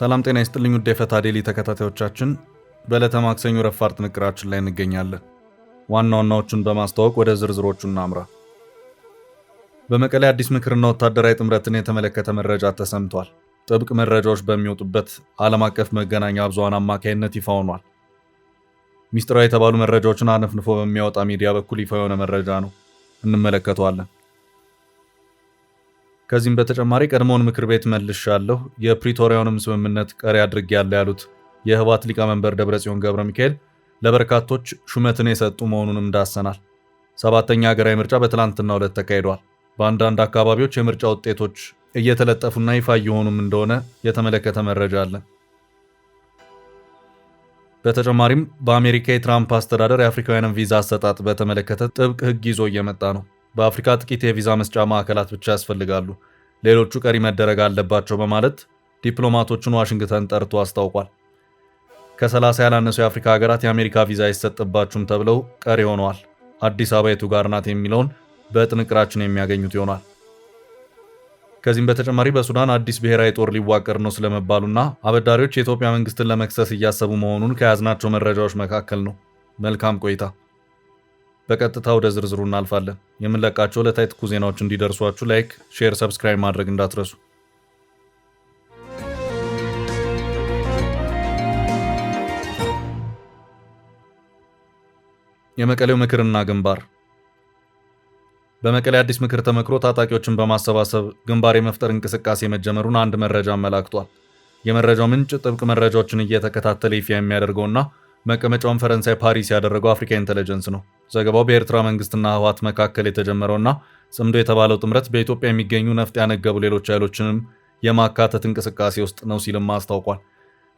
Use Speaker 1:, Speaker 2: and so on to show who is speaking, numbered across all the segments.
Speaker 1: ሰላም ጤና ይስጥልኝ ውድ የፈታ ዴሊ ተከታታዮቻችን፣ በዕለተ ማክሰኞ ረፋድ ጥንቅራችን ላይ እንገኛለን። ዋና ዋናዎቹን በማስተዋወቅ ወደ ዝርዝሮቹ እናምራ። በመቀሌ አዲስ ምክርና ወታደራዊ ጥምረትን የተመለከተ መረጃ ተሰምቷል። ጥብቅ መረጃዎች በሚወጡበት ዓለም አቀፍ መገናኛ ብዙሃን አማካይነት ይፋ ሆኗል። ሚስጥራዊ የተባሉ መረጃዎችን አነፍንፎ በሚያወጣ ሚዲያ በኩል ይፋ የሆነ መረጃ ነው፣ እንመለከተዋለን። ከዚህም በተጨማሪ ቀድሞውን ምክር ቤት መልሻለሁ፣ የፕሪቶሪያውንም ስምምነት ቀሪ አድርጌያለሁ ያሉት የህወሓት ሊቀመንበር ደብረጽዮን ገብረ ሚካኤል ለበርካቶች ሹመትን የሰጡ መሆኑንም ዳሰናል። 7ኛ ሀገራዊ ምርጫ በትላንትናው ዕለት ተካሂዷል። በአንዳንድ አካባቢዎች የምርጫ ውጤቶች እየተለጠፉና ይፋ እየሆኑም እንደሆነ የተመለከተ መረጃ አለ። በተጨማሪም በአሜሪካ የትራምፕ አስተዳደር የአፍሪካውያንን ቪዛ አሰጣጥ በተመለከተ ጥብቅ ህግ ይዞ እየመጣ ነው። በአፍሪካ ጥቂት የቪዛ መስጫ ማዕከላት ብቻ ያስፈልጋሉ፣ ሌሎቹ ቀሪ መደረግ አለባቸው በማለት ዲፕሎማቶቹን ዋሽንግተን ጠርቶ አስታውቋል። ከ30 ያላነሱ የአፍሪካ ሀገራት የአሜሪካ ቪዛ አይሰጥባችሁም ተብለው ቀሪ ሆነዋል። አዲስ አበባ የቱ ጋር ናት የሚለውን በጥንቅራችን የሚያገኙት ይሆናል። ከዚህም በተጨማሪ በሱዳን አዲስ ብሔራዊ ጦር ሊዋቀር ነው ስለመባሉና አበዳሪዎች የኢትዮጵያ መንግስትን ለመክሰስ እያሰቡ መሆኑን ከያዝናቸው መረጃዎች መካከል ነው። መልካም ቆይታ። በቀጥታ ወደ ዝርዝሩ እናልፋለን። የምንለቃቸው ዕለታዊ ትኩስ ዜናዎች እንዲደርሷችሁ ላይክ፣ ሼር፣ ሰብስክራይብ ማድረግ እንዳትረሱ። የመቀሌው ምክርና ግንባር። በመቀሌ አዲስ ምክር ተመክሮ ታጣቂዎችን በማሰባሰብ ግንባር የመፍጠር እንቅስቃሴ መጀመሩን አንድ መረጃ አመላክቷል። የመረጃው ምንጭ ጥብቅ መረጃዎችን እየተከታተለ ይፋ የሚያደርገውና መቀመጫውን ፈረንሳይ ፓሪስ ያደረገው አፍሪካ ኢንተለጀንስ ነው። ዘገባው በኤርትራ መንግስትና ህወሓት መካከል የተጀመረውና ጽምዶ የተባለው ጥምረት በኢትዮጵያ የሚገኙ ነፍጥ ያነገቡ ሌሎች ኃይሎችንም የማካተት እንቅስቃሴ ውስጥ ነው ሲልም አስታውቋል።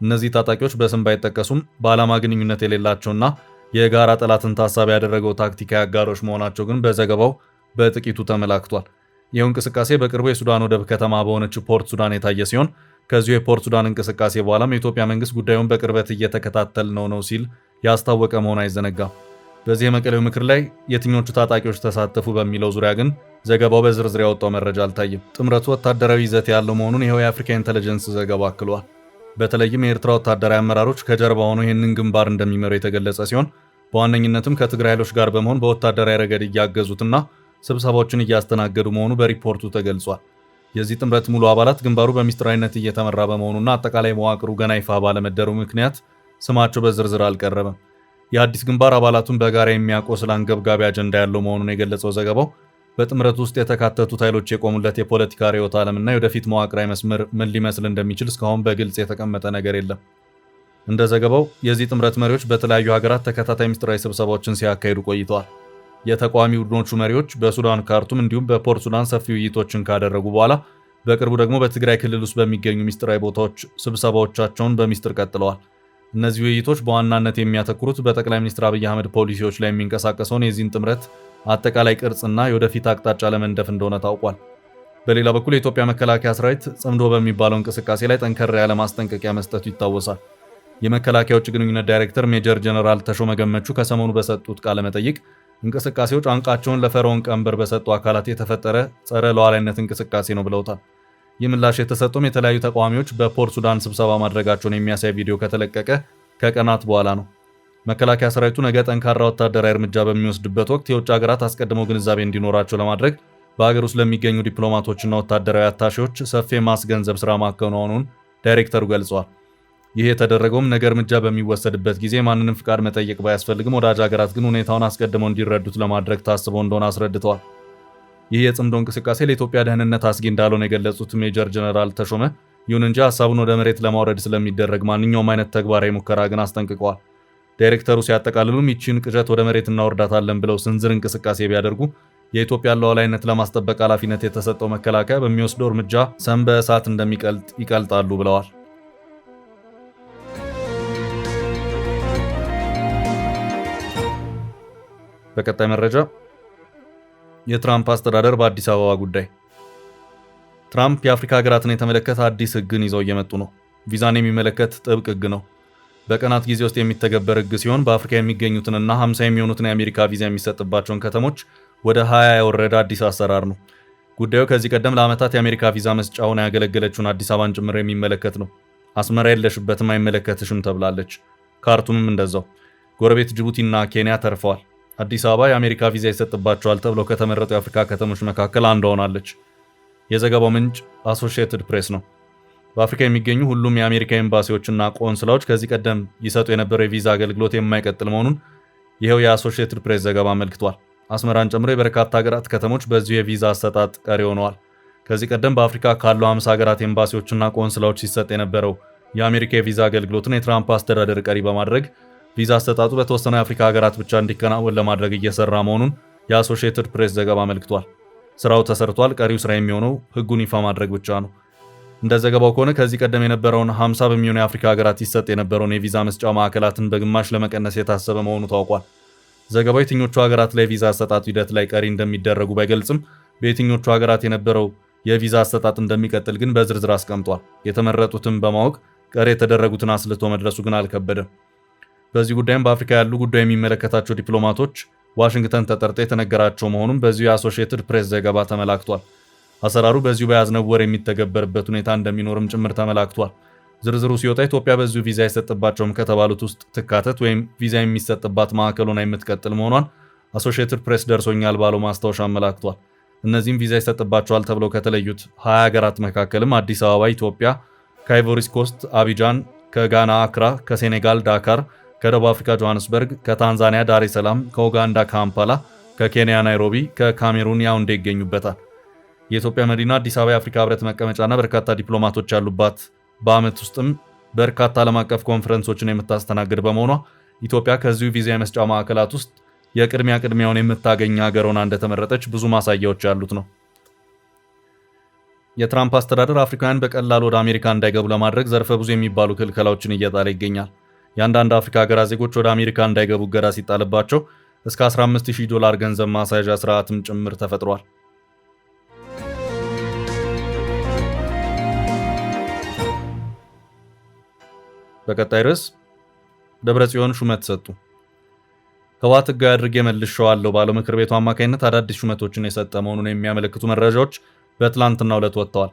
Speaker 1: እነዚህ ታጣቂዎች በስም ባይጠቀሱም በዓላማ ግንኙነት የሌላቸውና የጋራ ጠላትን ታሳቢ ያደረገው ታክቲካዊ አጋሮች መሆናቸው ግን በዘገባው በጥቂቱ ተመላክቷል። ይህ እንቅስቃሴ በቅርቡ የሱዳን ወደብ ከተማ በሆነችው ፖርት ሱዳን የታየ ሲሆን ከዚሁ የፖርት ሱዳን እንቅስቃሴ በኋላም የኢትዮጵያ መንግስት ጉዳዩን በቅርበት እየተከታተል ነው ሲል ያስታወቀ መሆኑ አይዘነጋም። በዚህ የመቀሌው ምክር ላይ የትኞቹ ታጣቂዎች ተሳተፉ በሚለው ዙሪያ ግን ዘገባው በዝርዝር ያወጣው መረጃ አልታየም። ጥምረቱ ወታደራዊ ይዘት ያለው መሆኑን ይኸው የአፍሪካ ኢንተለጀንስ ዘገባ አክሏል። በተለይም የኤርትራ ወታደራዊ አመራሮች ከጀርባ ሆነው ይህንን ግንባር እንደሚመሩ የተገለጸ ሲሆን በዋነኝነትም ከትግራይ ኃይሎች ጋር በመሆን በወታደራዊ ረገድ እያገዙትና ስብሰባዎችን እያስተናገዱ መሆኑ በሪፖርቱ ተገልጿል። የዚህ ጥምረት ሙሉ አባላት ግንባሩ በሚስጥራዊነት እየተመራ በመሆኑና አጠቃላይ መዋቅሩ ገና ይፋ ባለመደረጉ ምክንያት ስማቸው በዝርዝር አልቀረበም። የአዲስ ግንባር አባላቱን በጋራ የሚያቆስል አንገብጋቢ አጀንዳ ያለው መሆኑን የገለጸው ዘገባው በጥምረቱ ውስጥ የተካተቱት ኃይሎች የቆሙለት የፖለቲካ ርዕዮተ ዓለምና የወደፊት መዋቅራዊ መስመር ምን ሊመስል እንደሚችል እስካሁን በግልጽ የተቀመጠ ነገር የለም። እንደ ዘገባው የዚህ ጥምረት መሪዎች በተለያዩ ሀገራት ተከታታይ ሚስጥራዊ ስብሰባዎችን ሲያካሂዱ ቆይተዋል። የተቃዋሚ ቡድኖቹ መሪዎች በሱዳን ካርቱም እንዲሁም በፖርት ሱዳን ሰፊ ውይይቶችን ካደረጉ በኋላ በቅርቡ ደግሞ በትግራይ ክልል ውስጥ በሚገኙ ሚስጥራዊ ቦታዎች ስብሰባዎቻቸውን በሚስጥር ቀጥለዋል። እነዚህ ውይይቶች በዋናነት የሚያተኩሩት በጠቅላይ ሚኒስትር አብይ አህመድ ፖሊሲዎች ላይ የሚንቀሳቀሰውን የዚህን ጥምረት አጠቃላይ ቅርጽና የወደፊት አቅጣጫ ለመንደፍ እንደሆነ ታውቋል። በሌላ በኩል የኢትዮጵያ መከላከያ ሰራዊት ጽምዶ በሚባለው እንቅስቃሴ ላይ ጠንከር ያለ ማስጠንቀቂያ መስጠቱ ይታወሳል። የመከላከያ ውጭ ግንኙነት ዳይሬክተር ሜጀር ጀነራል ተሾመ ገመቹ ከሰሞኑ በሰጡት ቃለ መጠይቅ እንቅስቃሴዎች አንቃቸውን ለፈርዖን ቀንበር በሰጡ አካላት የተፈጠረ ጸረ ሉዓላዊነት እንቅስቃሴ ነው ብለውታል። ይህ ምላሽ የተሰጠውም የተለያዩ ተቃዋሚዎች በፖርት ሱዳን ስብሰባ ማድረጋቸውን የሚያሳይ ቪዲዮ ከተለቀቀ ከቀናት በኋላ ነው። መከላከያ ሰራዊቱ ነገ ጠንካራ ወታደራዊ እርምጃ በሚወስድበት ወቅት የውጭ ሀገራት አስቀድመው ግንዛቤ እንዲኖራቸው ለማድረግ በሀገር ውስጥ ለሚገኙ ዲፕሎማቶችና ወታደራዊ አታሼዎች ሰፊ የማስገንዘብ ስራ ማከናወኑን ዳይሬክተሩ ገልጸዋል። ይህ የተደረገውም ነገ እርምጃ በሚወሰድበት ጊዜ ማንንም ፍቃድ መጠየቅ ባያስፈልግም ወዳጅ ሀገራት ግን ሁኔታውን አስቀድመው እንዲረዱት ለማድረግ ታስቦ እንደሆነ አስረድተዋል። ይህ የጽምዶ እንቅስቃሴ ለኢትዮጵያ ደህንነት አስጊ እንዳልሆነ የገለጹት ሜጀር ጀነራል ተሾመ፣ ይሁን እንጂ ሀሳቡን ወደ መሬት ለማውረድ ስለሚደረግ ማንኛውም አይነት ተግባራዊ ሙከራ ግን አስጠንቅቀዋል። ዳይሬክተሩ ሲያጠቃልሉም ይቺን ቅዠት ወደ መሬት እናወርዳታለን ብለው ስንዝር እንቅስቃሴ ቢያደርጉ የኢትዮጵያን ሉዓላዊነት ለማስጠበቅ ኃላፊነት የተሰጠው መከላከያ በሚወስደው እርምጃ ሰም በእሳት እንደሚቀልጥ ይቀልጣሉ ብለዋል። በቀጣይ መረጃ የትራምፕ አስተዳደር በአዲስ አበባ ጉዳይ። ትራምፕ የአፍሪካ ሀገራትን የተመለከተ አዲስ ህግን ይዘው እየመጡ ነው። ቪዛን የሚመለከት ጥብቅ ህግ ነው። በቀናት ጊዜ ውስጥ የሚተገበር ሕግ ሲሆን በአፍሪካ የሚገኙትንና 50 የሚሆኑትን የአሜሪካ ቪዛ የሚሰጥባቸውን ከተሞች ወደ 20 ያወረደ አዲስ አሰራር ነው። ጉዳዩ ከዚህ ቀደም ለዓመታት የአሜሪካ ቪዛ መስጫ ሆና ያገለገለችውን አዲስ አበባን ጭምር የሚመለከት ነው። አስመራ የለሽበትም አይመለከትሽም ተብላለች። ካርቱምም እንደዛው። ጎረቤት ጅቡቲና ኬንያ ተርፈዋል። አዲስ አበባ የአሜሪካ ቪዛ ይሰጥባቸዋል ተብለው ከተመረጡ የአፍሪካ ከተሞች መካከል አንዷ ሆናለች። የዘገባው ምንጭ አሶሺየትድ ፕሬስ ነው። በአፍሪካ የሚገኙ ሁሉም የአሜሪካ ኤምባሲዎችና ቆንስላዎች ከዚህ ቀደም ይሰጡ የነበረው የቪዛ አገልግሎት የማይቀጥል መሆኑን ይኸው የአሶሺየትድ ፕሬስ ዘገባ አመልክቷል። አስመራን ጨምሮ የበርካታ ሀገራት ከተሞች በዚሁ የቪዛ አሰጣጥ ቀሪ ሆነዋል። ከዚህ ቀደም በአፍሪካ ካሉ 50 ሀገራት ኤምባሲዎችና ቆንስላዎች ሲሰጥ የነበረው የአሜሪካ የቪዛ አገልግሎትን የትራምፕ አስተዳደር ቀሪ በማድረግ ቪዛ አሰጣጡ በተወሰኑ የአፍሪካ ሀገራት ብቻ እንዲከናወን ለማድረግ እየሰራ መሆኑን የአሶሺየትድ ፕሬስ ዘገባ አመልክቷል። ስራው ተሰርቷል። ቀሪው ስራ የሚሆነው ህጉን ይፋ ማድረግ ብቻ ነው። እንደ ዘገባው ከሆነ ከዚህ ቀደም የነበረውን 50 በሚሆኑ የአፍሪካ ሀገራት ይሰጥ የነበረውን የቪዛ መስጫ ማዕከላትን በግማሽ ለመቀነስ የታሰበ መሆኑ ታውቋል። ዘገባው የትኞቹ ሀገራት ላይ ቪዛ አሰጣጡ ሂደት ላይ ቀሪ እንደሚደረጉ ባይገልጽም በየትኞቹ ሀገራት የነበረው የቪዛ አሰጣጥ እንደሚቀጥል ግን በዝርዝር አስቀምጧል። የተመረጡትን በማወቅ ቀሪ የተደረጉትን አስልቶ መድረሱ ግን አልከበደም። በዚህ ጉዳይም በአፍሪካ ያሉ ጉዳይ የሚመለከታቸው ዲፕሎማቶች ዋሽንግተን ተጠርተው የተነገራቸው መሆኑን በዚሁ የአሶሺየትድ ፕሬስ ዘገባ ተመላክቷል። አሰራሩ በዚሁ በያዝነው ወር የሚተገበርበት ሁኔታ እንደሚኖርም ጭምር ተመላክቷል። ዝርዝሩ ሲወጣ ኢትዮጵያ በዚሁ ቪዛ አይሰጥባቸውም ከተባሉት ውስጥ ትካተት ወይም ቪዛ የሚሰጥባት ማዕከል ሆና የምትቀጥል መሆኗን አሶሺየትድ ፕሬስ ደርሶኛል ባለው ማስታወሻ አመላክቷል። እነዚህም ቪዛ ይሰጥባቸዋል ተብለው ከተለዩት 20 ሀገራት መካከልም አዲስ አበባ ኢትዮጵያ፣ ከአይቮሪ ኮስት አቢጃን፣ ከጋና አክራ፣ ከሴኔጋል ዳካር፣ ከደቡብ አፍሪካ ጆሃንስበርግ፣ ከታንዛኒያ ዳሬ ሰላም፣ ከኡጋንዳ ካምፓላ፣ ከኬንያ ናይሮቢ፣ ከካሜሩን ያውንዴ ይገኙበታል። የኢትዮጵያ መዲና አዲስ አበባ የአፍሪካ ህብረት መቀመጫና በርካታ ዲፕሎማቶች ያሉባት በዓመት ውስጥም በርካታ ዓለም አቀፍ ኮንፈረንሶችን የምታስተናግድ በመሆኗ ኢትዮጵያ ከዚሁ ቪዛ የመስጫ ማዕከላት ውስጥ ቅድሚያውን የምታገኝ ሀገር ሆና እንደተመረጠች ብዙ ማሳያዎች ያሉት ነው። የትራምፕ አስተዳደር አፍሪካውያን በቀላል ወደ አሜሪካ እንዳይገቡ ለማድረግ ዘርፈ ብዙ የሚባሉ ክልከላዎችን እየጣለ ይገኛል። የአንዳንድ አፍሪካ ሀገራት ዜጎች ወደ አሜሪካ እንዳይገቡ እገዳ ሲጣልባቸው እስከ $15,000 ገንዘብ ማሳያዣ ስርዓትም ጭምር ተፈጥሯል። በቀጣይ ርዕስ ደብረጽዮን ሹመት ሰጡ። ህወሓት ህጋዊ አድርጌ መልሼዋለሁ ባለው ምክር ቤቱ አማካኝነት አዳዲስ ሹመቶችን የሰጠ መሆኑን የሚያመለክቱ መረጃዎች በትላንትናው ዕለት ወጥተዋል።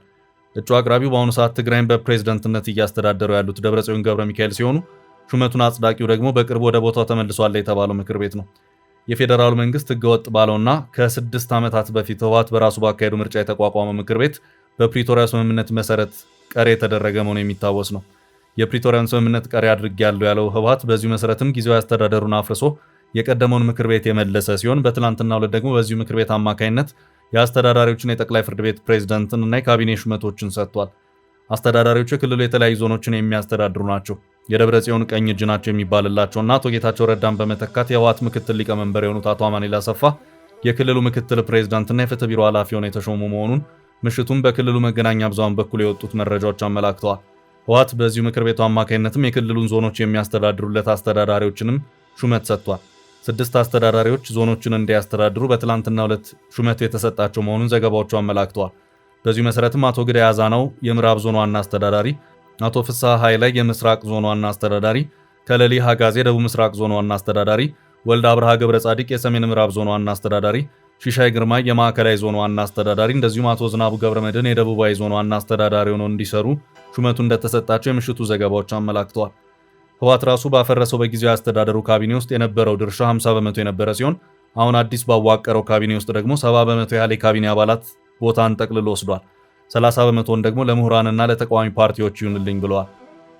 Speaker 1: እጩ አቅራቢው በአሁኑ ሰዓት ትግራይን በፕሬዝደንትነት እያስተዳደሩ ያሉት ደብረጽዮን ገብረ ሚካኤል ሲሆኑ ሹመቱን አጽዳቂው ደግሞ በቅርቡ ወደ ቦታው ተመልሷል የተባለው ምክር ቤት ነው። የፌዴራሉ መንግስት ህገወጥ ባለውና ከ6 ዓመታት በፊት ህወሓት በራሱ ባካሄዱ ምርጫ የተቋቋመው ምክር ቤት በፕሪቶሪያ ስምምነት መሰረት ቀሪ የተደረገ መሆኑ የሚታወስ ነው። የፕሪቶሪያን ስምምነት ቀሪ አድርጌያለሁ ያለው ህወሓት በዚሁ መሰረትም ጊዜያዊ አስተዳደሩን አፍርሶ የቀደመውን ምክር ቤት የመለሰ ሲሆን በትላንትናው ዕለት ደግሞ በዚሁ ምክር ቤት አማካኝነት የአስተዳዳሪዎችን የጠቅላይ ፍርድ ቤት ፕሬዝዳንትን እና የካቢኔ ሹመቶችን ሰጥቷል። አስተዳዳሪዎቹ የክልሉ የተለያዩ ዞኖችን የሚያስተዳድሩ ናቸው። የደብረጽዮን ቀኝ እጅ ናቸው የሚባልላቸውና አቶ ጌታቸው ረዳን በመተካት የህወሓት ምክትል ሊቀመንበር የሆኑት አቶ አማኑኤል አሰፋ የክልሉ ምክትል ፕሬዝዳንትና የፍትህ ቢሮ ኃላፊ ሆነው የተሾሙ መሆኑን ምሽቱም በክልሉ መገናኛ ብዙሃን በኩል የወጡት መረጃዎች አመላክተዋል። ህወሓት በዚሁ ምክር ቤቱ አማካኝነትም የክልሉን ዞኖች የሚያስተዳድሩለት አስተዳዳሪዎችንም ሹመት ሰጥቷል። 6 አስተዳዳሪዎች ዞኖችን እንዲያስተዳድሩ በትላንትናው ዕለት ሹመት የተሰጣቸው መሆኑን ዘገባዎቹ አመላክተዋል። በዚሁ መሰረትም አቶ ግዳይ አዛናው የምዕራብ ዞን ዋና አስተዳዳሪ፣ አቶ ፍስሐ ኃይላይ የምስራቅ ዞን ዋና አስተዳዳሪ፣ ከለሊ ሀጋዜ የደቡብ ምስራቅ ዞን ዋና አስተዳዳሪ፣ ወልደ አብርሃ ገብረ ጻዲቅ የሰሜን ምዕራብ ዞን ዋና አስተዳዳሪ፣ ሺሻይ ግርማ የማዕከላዊ ዞን ዋና አስተዳዳሪ እንደዚሁም አቶ ዝናቡ ገብረ መድህን የደቡባዊ ዞን ዋና አስተዳዳሪ ሆነው እንዲሰሩ ሹመቱ እንደተሰጣቸው የምሽቱ ዘገባዎች አመላክተዋል። ህወሓት ራሱ ባፈረሰው በጊዜያዊ አስተዳደሩ ካቢኔ ውስጥ የነበረው ድርሻ 50 በመቶ የነበረ ሲሆን አሁን አዲስ ባዋቀረው ካቢኔ ውስጥ ደግሞ 70 በመቶ ያህል የካቢኔ አባላት ቦታን ጠቅልሎ ወስዷል። 30 በመቶውን ደግሞ ለምሁራንና ለተቃዋሚ ፓርቲዎች ይሁንልኝ ብለዋል።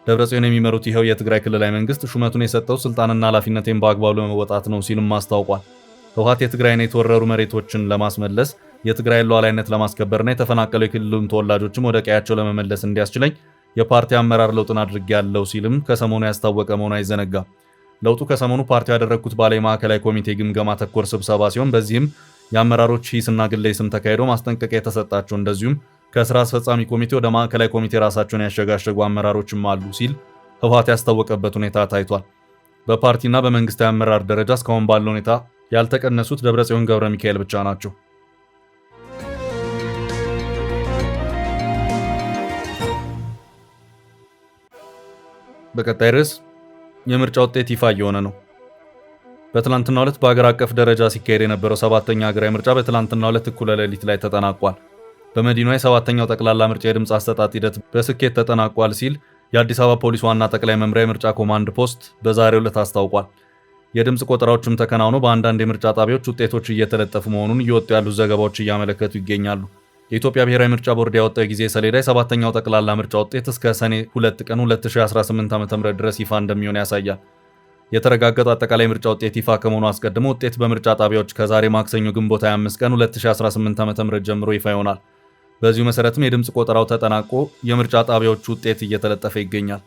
Speaker 1: ደብረጽዮን የሚመሩት ይኸው የትግራይ ክልላዊ መንግስት ሹመቱን የሰጠው ስልጣንና ኃላፊነቴን በአግባቡ ለመወጣት ነው ሲልም አስታውቋል። ህወሓት የትግራይን የተወረሩ መሬቶችን ለማስመለስ የትግራይ ሉዓላዊነት ለማስከበርና የተፈናቀሉ የክልሉን ተወላጆችም ወደ ቀያቸው ለመመለስ እንዲያስችለኝ የፓርቲ አመራር ለውጥን አድርጌያለሁ ሲልም ከሰሞኑ ያስታወቀ መሆኑ አይዘነጋም። ለውጡ ከሰሞኑ ፓርቲው ያደረግኩት ባለ ማዕከላዊ ኮሚቴ ግምገማ ተኮር ስብሰባ ሲሆን በዚህም የአመራሮች ሂስና ግለይ ስም ተካሂዶ ማስጠንቀቂያ የተሰጣቸው እንደዚሁም ከስራ አስፈጻሚ ኮሚቴ ወደ ማዕከላዊ ኮሚቴ ራሳቸውን ያሸጋሸጉ አመራሮችም አሉ ሲል ህወሓት ያስታወቀበት ሁኔታ ታይቷል። በፓርቲና በመንግስታዊ አመራር ደረጃ እስካሁን ባለው ሁኔታ ያልተቀነሱት ደብረጽዮን ገብረ ሚካኤል ብቻ ናቸው። በቀጣይ ርዕስ የምርጫ ውጤት ይፋ እየሆነ ነው። በትላንትናው ዕለት በአገር አቀፍ ደረጃ ሲካሄድ የነበረው 7ኛ ሀገራዊ ምርጫ በትላንትናው ዕለት እኩለ ሌሊት ላይ ተጠናቋል። በመዲናዋ የ7ኛው ጠቅላላ ምርጫ የድምፅ አሰጣጥ ሂደት በስኬት ተጠናቋል ሲል የአዲስ አበባ ፖሊስ ዋና ጠቅላይ መምሪያ የምርጫ ኮማንድ ፖስት በዛሬው ዕለት አስታውቋል። የድምፅ ቆጠራዎችም ተከናውነው በአንዳንድ የምርጫ ጣቢያዎች ውጤቶች እየተለጠፉ መሆኑን እየወጡ ያሉት ዘገባዎች እያመለከቱ ይገኛሉ። የኢትዮጵያ ብሔራዊ ምርጫ ቦርድ ያወጣው የጊዜ ሰሌዳ የ7ኛው ጠቅላላ ምርጫ ውጤት እስከ ሰኔ 2 ቀን 2018 ዓ.ም ድረስ ይፋ እንደሚሆን ያሳያል። የተረጋገጠ አጠቃላይ ምርጫ ውጤት ይፋ ከመሆኑ አስቀድሞ ውጤት በምርጫ ጣቢያዎች ከዛሬ ማክሰኞ ግንቦት 25 ቀን 2018 ዓ.ም ጀምሮ ይፋ ይሆናል። በዚሁ መሰረትም የድምፅ ቆጠራው ተጠናቆ የምርጫ ጣቢያዎቹ ውጤት እየተለጠፈ ይገኛል።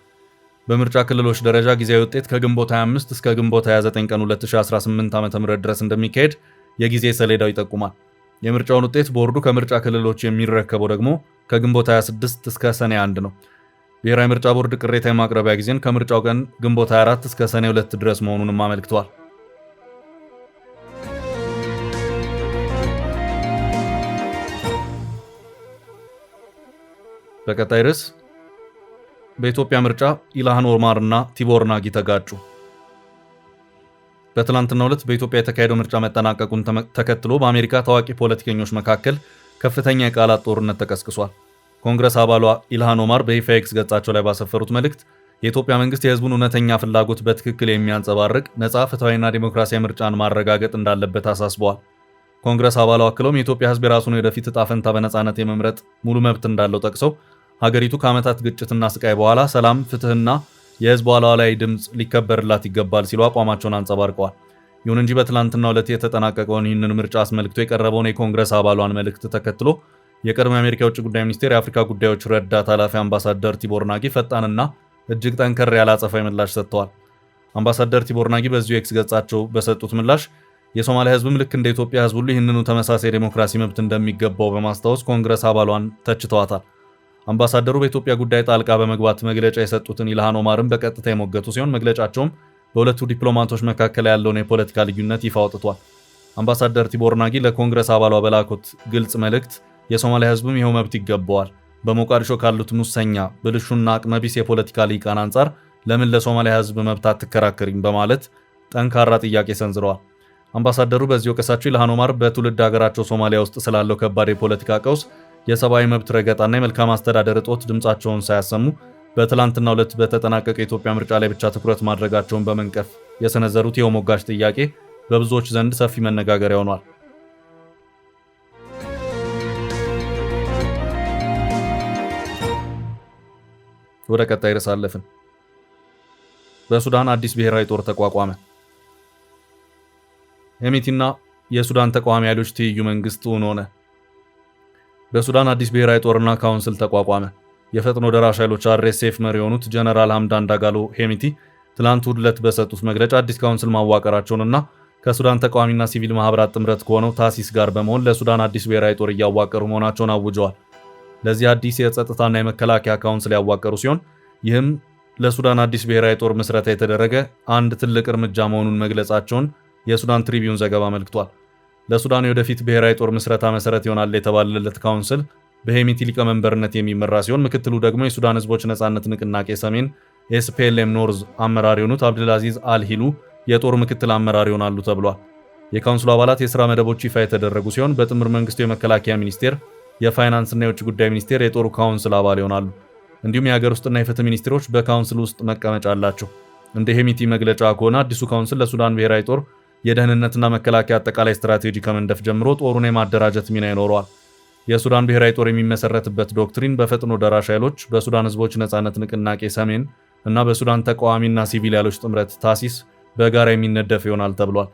Speaker 1: በምርጫ ክልሎች ደረጃ ጊዜያዊ ውጤት ከግንቦት 25 እስከ ግንቦት 29 ቀን 2018 ዓ.ም ድረስ እንደሚካሄድ የጊዜ ሰሌዳው ይጠቁማል። የምርጫውን ውጤት ቦርዱ ከምርጫ ክልሎች የሚረከበው ደግሞ ከግንቦት 26 እስከ ሰኔ 1 ነው። ብሔራዊ ምርጫ ቦርድ ቅሬታ የማቅረቢያ ጊዜን ከምርጫው ቀን ግንቦት 24 እስከ ሰኔ 2 ድረስ መሆኑንም አመልክቷል። በቀጣይ ርዕስ በኢትዮጵያ ምርጫ ኢልሃን ኦማር እና ቲቦር ናጊ ተጋጩ። በትላንትናው ዕለት በኢትዮጵያ የተካሄደው ምርጫ መጠናቀቁን ተከትሎ በአሜሪካ ታዋቂ ፖለቲከኞች መካከል ከፍተኛ የቃላት ጦርነት ተቀስቅሷል። ኮንግረስ አባሏ ኢልሃን ኦማር በይፋ ኤክስ ገጻቸው ላይ ባሰፈሩት መልእክት የኢትዮጵያ መንግስት የህዝቡን እውነተኛ ፍላጎት በትክክል የሚያንጸባርቅ ነፃ፣ ፍትሐዊና ዲሞክራሲያዊ ምርጫን ማረጋገጥ እንዳለበት አሳስበዋል። ኮንግረስ አባሏ አክለውም የኢትዮጵያ ህዝብ የራሱን የወደፊት ዕጣ ፈንታ በነፃነት የመምረጥ ሙሉ መብት እንዳለው ጠቅሰው ሀገሪቱ ከዓመታት ግጭትና ስቃይ በኋላ ሰላም፣ ፍትህና የህዝብ ሉዓላዊ ድምፅ ሊከበርላት ይገባል ሲሉ አቋማቸውን አንጸባርቀዋል። ይሁን እንጂ በትላንትናው ዕለት የተጠናቀቀውን ይህንን ምርጫ አስመልክቶ የቀረበውን የኮንግረስ አባሏን መልእክት ተከትሎ የቀድሞ የአሜሪካ የውጭ ጉዳይ ሚኒስቴር የአፍሪካ ጉዳዮች ረዳት ኃላፊ አምባሳደር ቲቦር ናጊ ፈጣንና እጅግ ጠንከር ያለ አጸፋዊ ምላሽ ሰጥተዋል። አምባሳደር ቲቦር ናጊ በዚሁ ኤክስ ገጻቸው በሰጡት ምላሽ የሶማሊያ ህዝብም ልክ እንደ ኢትዮጵያ ህዝብ ሁሉ ይህንኑ ተመሳሳይ ዴሞክራሲ መብት እንደሚገባው በማስታወስ ኮንግረስ አባሏን ተችተዋታል። አምባሳደሩ በኢትዮጵያ ጉዳይ ጣልቃ በመግባት መግለጫ የሰጡትን ኢልሃን ኦማርን በቀጥታ የሞገቱ ሲሆን መግለጫቸውም በሁለቱ ዲፕሎማቶች መካከል ያለውን የፖለቲካ ልዩነት ይፋ አውጥቷል። አምባሳደር ቲቦር ናጊ ለኮንግረስ አባሏ በላኩት ግልጽ መልእክት የሶማሊያ ህዝብም ይኸው መብት ይገባዋል፣ በሞቃዲሾ ካሉት ሙሰኛ፣ ብልሹና አቅመቢስ የፖለቲካ ልሂቃን አንጻር ለምን ለሶማሊያ ህዝብ መብት አትከራከሪም በማለት ጠንካራ ጥያቄ ሰንዝረዋል። አምባሳደሩ በዚህ ወቀሳቸው ኢልሃን ኦማር በትውልድ ሀገራቸው ሶማሊያ ውስጥ ስላለው ከባድ የፖለቲካ ቀውስ፣ የሰብአዊ መብት ረገጣና የመልካም አስተዳደር እጦት ድምፃቸውን ሳያሰሙ በትላንትናው ዕለት በተጠናቀቀ የኢትዮጵያ ምርጫ ላይ ብቻ ትኩረት ማድረጋቸውን በመንቀፍ የሰነዘሩት ይኸው ሞጋች ጥያቄ በብዙዎች ዘንድ ሰፊ መነጋገሪያ ሆኗል። ወደ ቀጣይ ርዕስ አለፍን። በሱዳን አዲስ ብሔራዊ ጦር ተቋቋመ። ሄሚቲና የሱዳን ተቃዋሚ ኃይሎች ትይዩ መንግስት እውን ሆነ። በሱዳን አዲስ ብሔራዊ ጦርና ካውንስል ተቋቋመ። የፈጥኖ ደራሽ ኃይሎች አርኤስኤፍ መሪ የሆኑት ጀነራል ሐምዳን ዳጋሎ ሄሚቲ ትላንት እሁድ ዕለት በሰጡት መግለጫ አዲስ ካውንስል ማዋቀራቸውንና ከሱዳን ተቃዋሚና ሲቪል ማህበራት ጥምረት ከሆነው ታሲስ ጋር በመሆን ለሱዳን አዲስ ብሔራዊ ጦር እያዋቀሩ መሆናቸውን አውጀዋል። ለዚህ አዲስ የጸጥታና የመከላከያ ካውንስል ያዋቀሩ ሲሆን ይህም ለሱዳን አዲስ ብሔራዊ ጦር ምስረታ የተደረገ አንድ ትልቅ እርምጃ መሆኑን መግለጻቸውን የሱዳን ትሪቢዩን ዘገባ አመልክቷል። ለሱዳን የወደፊት ብሔራዊ ጦር ምስረታ መሰረት ይሆናል የተባለለት ካውንስል በሄሚቲ ሊቀመንበርነት የሚመራ ሲሆን ምክትሉ ደግሞ የሱዳን ህዝቦች ነጻነት ንቅናቄ ሰሜን ኤስፒኤልኤም ኖርዝ አመራር የሆኑት አብዱልአዚዝ አልሂሉ የጦር ምክትል አመራር ይሆናሉ ተብሏል። የካውንስሉ አባላት የሥራ መደቦች ይፋ የተደረጉ ሲሆን በጥምር መንግስቱ የመከላከያ ሚኒስቴር፣ የፋይናንስና የውጭ ጉዳይ ሚኒስቴር የጦሩ ካውንስል አባል ይሆናሉ። እንዲሁም የሀገር ውስጥና የፍትህ ሚኒስቴሮች በካውንስል ውስጥ መቀመጫ አላቸው። እንደ ሄሚቲ መግለጫ ከሆነ አዲሱ ካውንስል ለሱዳን ብሔራዊ ጦር የደህንነትና መከላከያ አጠቃላይ ስትራቴጂ ከመንደፍ ጀምሮ ጦሩን የማደራጀት ሚና ይኖረዋል። የሱዳን ብሔራዊ ጦር የሚመሰረትበት ዶክትሪን በፈጥኖ ደራሽ ኃይሎች፣ በሱዳን ህዝቦች ነጻነት ንቅናቄ ሰሜን እና በሱዳን ተቃዋሚና ሲቪል ኃይሎች ጥምረት ታሲስ በጋራ የሚነደፍ ይሆናል ተብሏል።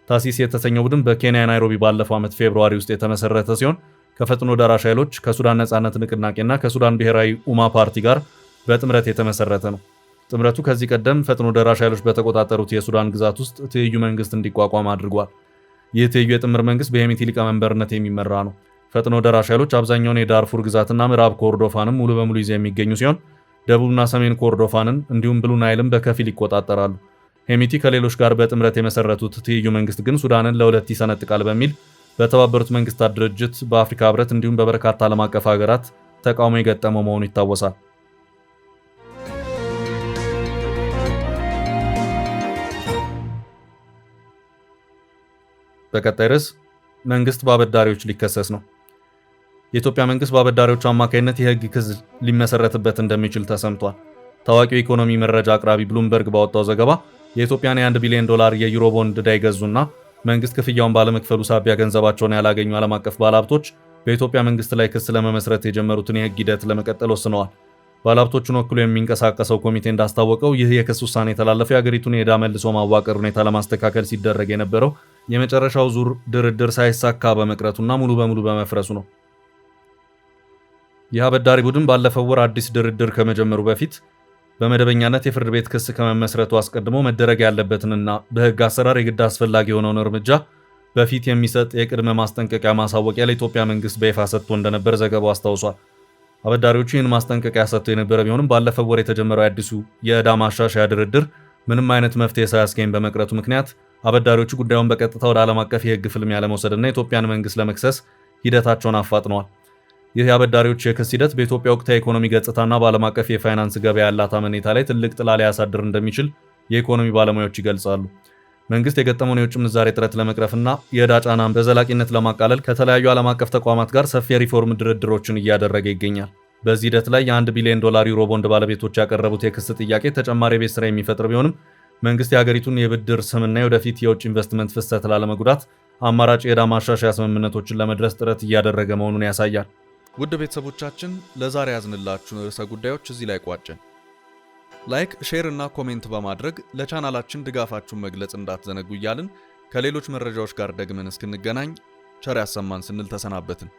Speaker 1: ታሲስ የተሰኘው ቡድን በኬንያ ናይሮቢ ባለፈው ዓመት ፌብሩዋሪ ውስጥ የተመሰረተ ሲሆን ከፈጥኖ ደራሽ ኃይሎች፣ ከሱዳን ነጻነት ንቅናቄና ከሱዳን ብሔራዊ ኡማ ፓርቲ ጋር በጥምረት የተመሰረተ ነው። ጥምረቱ ከዚህ ቀደም ፈጥኖ ደራሽ ኃይሎች በተቆጣጠሩት የሱዳን ግዛት ውስጥ ትይዩ መንግስት እንዲቋቋም አድርጓል። ይህ ትይዩ የጥምር መንግስት በሄሚቲ ሊቀመንበርነት የሚመራ ነው። ፈጥኖ ደራሽ ኃይሎች አብዛኛውን የዳርፉር ግዛትና ምዕራብ ኮርዶፋንን ሙሉ በሙሉ ይዘው የሚገኙ ሲሆን ደቡብና ሰሜን ኮርዶፋንን እንዲሁም ብሉ ናይልን በከፊል ይቆጣጠራሉ። ሄሚቲ ከሌሎች ጋር በጥምረት የመሰረቱት ትይዩ መንግስት ግን ሱዳንን ለሁለት ይሰነጥቃል በሚል በተባበሩት መንግስታት ድርጅት፣ በአፍሪካ ህብረት እንዲሁም በበርካታ ዓለም አቀፍ ሀገራት ተቃውሞ የገጠመው መሆኑ ይታወሳል። በቀጣይ ርዕስ መንግስት በአበዳሪዎች ሊከሰስ ነው። የኢትዮጵያ መንግስት በአበዳሪዎች አማካይነት የህግ ክስ ሊመሰረትበት እንደሚችል ተሰምቷል። ታዋቂው የኢኮኖሚ መረጃ አቅራቢ ብሉምበርግ ባወጣው ዘገባ የኢትዮጵያን $1 ቢሊዮን የዩሮ ቦንድ ዕዳ የገዙና መንግስት ክፍያውን ባለመክፈሉ ሳቢያ ገንዘባቸውን ያላገኙ ዓለም አቀፍ ባለሀብቶች በኢትዮጵያ መንግስት ላይ ክስ ለመመስረት የጀመሩትን የህግ ሂደት ለመቀጠል ወስነዋል። ባለሀብቶቹን ወክሎ የሚንቀሳቀሰው ኮሚቴ እንዳስታወቀው ይህ የክስ ውሳኔ የተላለፈው የአገሪቱን የዕዳ መልሶ ማዋቀር ሁኔታ ለማስተካከል ሲደረግ የነበረው የመጨረሻው ዙር ድርድር ሳይሳካ በመቅረቱና ሙሉ በሙሉ በመፍረሱ ነው። ይህ አበዳሪ ቡድን ባለፈው ወር አዲስ ድርድር ከመጀመሩ በፊት በመደበኛነት የፍርድ ቤት ክስ ከመመስረቱ አስቀድሞ መደረግ ያለበትንና በህግ አሰራር የግድ አስፈላጊ የሆነውን እርምጃ በፊት የሚሰጥ የቅድመ ማስጠንቀቂያ ማሳወቂያ ለኢትዮጵያ መንግስት በይፋ ሰጥቶ እንደነበር ዘገባው አስታውሷል። አበዳሪዎቹ ይህን ማስጠንቀቂያ ሰጥቶ የነበረ ቢሆንም ባለፈው ወር የተጀመረው የአዲሱ የዕዳ ማሻሻያ ድርድር ምንም አይነት መፍትሄ ሳያስገኝ በመቅረቱ ምክንያት አበዳሪዎቹ ጉዳዩን በቀጥታ ወደ ዓለም አቀፍ የህግ ፍልሚያ ለመውሰድና የኢትዮጵያን መንግስት ለመክሰስ ሂደታቸውን አፋጥነዋል። ይህ የአበዳሪዎች የክስ ሂደት በኢትዮጵያ ወቅታዊ የኢኮኖሚ ገጽታና በዓለም አቀፍ የፋይናንስ ገበያ ያላት አመኔታ ላይ ትልቅ ጥላ ሊያሳድር እንደሚችል የኢኮኖሚ ባለሙያዎች ይገልጻሉ። መንግስት የገጠመውን የውጭ ምንዛሬ እጥረት ለመቅረፍና የዕዳ ጫናን በዘላቂነት ለማቃለል ከተለያዩ ዓለም አቀፍ ተቋማት ጋር ሰፊ የሪፎርም ድርድሮችን እያደረገ ይገኛል። በዚህ ሂደት ላይ $1 ቢሊዮን ዩሮ ቦንድ ባለቤቶች ያቀረቡት የክስ ጥያቄ ተጨማሪ የቤት ስራ የሚፈጥር ቢሆንም መንግስት የሀገሪቱን የብድር ስምና የወደፊት የውጭ ኢንቨስትመንት ፍሰት ላለመጉዳት አማራጭ የዕዳ ማሻሻያ ስምምነቶችን ለመድረስ ጥረት እያደረገ መሆኑን ያሳያል።
Speaker 2: ውድ ቤተሰቦቻችን ለዛሬ ያዝንላችሁ ርዕሰ ጉዳዮች እዚህ ላይ ቋጨን። ላይክ፣ ሼር እና ኮሜንት በማድረግ ለቻናላችን ድጋፋችሁን መግለጽ እንዳትዘነጉ እያልን ከሌሎች መረጃዎች ጋር ደግመን እስክንገናኝ ቸር ያሰማን ስንል ተሰናበትን።